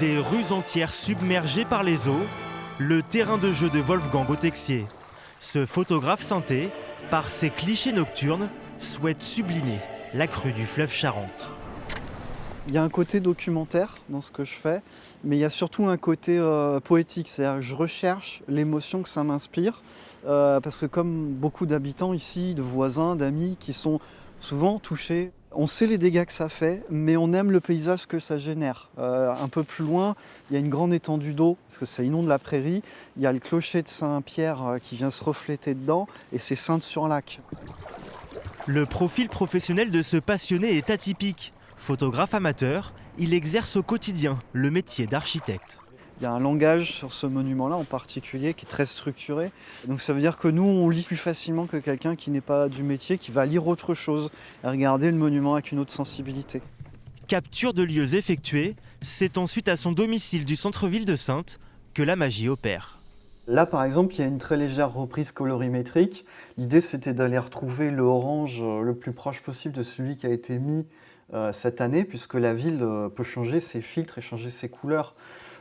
Des rues entières submergées par les eaux, le terrain de jeu de Wolfgang au Texier. Ce photographe synthé, par ses clichés nocturnes, souhaite sublimer la crue du fleuve Charente. Il y a un côté documentaire dans ce que je fais, mais il y a surtout un côté poétique. C'est-à-dire que je recherche l'émotion que ça m'inspire, parce que comme beaucoup d'habitants ici, de voisins, d'amis qui sont souvent touchés, on sait les dégâts que ça fait, mais on aime le paysage que ça génère. Un peu plus loin, il y a une grande étendue d'eau, parce que ça inonde la prairie. Il y a le clocher de Saint-Pierre qui vient se refléter dedans, et c'est Sainte-sur-Lac. Le profil professionnel de ce passionné est atypique. Photographe amateur, il exerce au quotidien le métier d'architecte. Il y a un langage sur ce monument-là en particulier qui est très structuré. Donc ça veut dire que nous, on lit plus facilement que quelqu'un qui n'est pas du métier, qui va lire autre chose et regarder le monument avec une autre sensibilité. Capture de lieux effectuée, c'est ensuite à son domicile du centre-ville de Saintes que la magie opère. Là, par exemple, il y a une très légère reprise colorimétrique. L'idée, c'était d'aller retrouver le orange le plus proche possible de celui qui a été mis cette année, puisque la ville peut changer ses filtres et changer ses couleurs.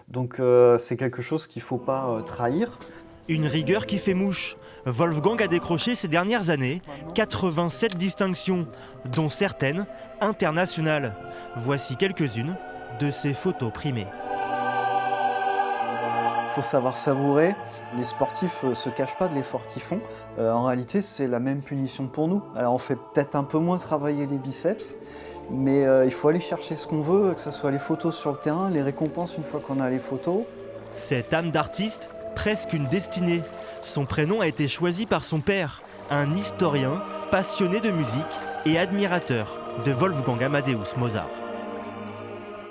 Donc c'est quelque chose qu'il ne faut pas trahir. Une rigueur qui fait mouche. Wolfgang a décroché ces dernières années 87 distinctions, dont certaines internationales. Voici quelques-unes de ses photos primées. Il faut savoir savourer. Les sportifs ne se cachent pas de l'effort qu'ils font. En réalité, c'est la même punition pour nous. Alors on fait peut-être un peu moins travailler les biceps, mais il faut aller chercher ce qu'on veut, que ce soit les photos sur le terrain, les récompenses une fois qu'on a les photos. Cette âme d'artiste, presque une destinée. Son prénom a été choisi par son père, un historien passionné de musique et admirateur de Wolfgang Amadeus Mozart.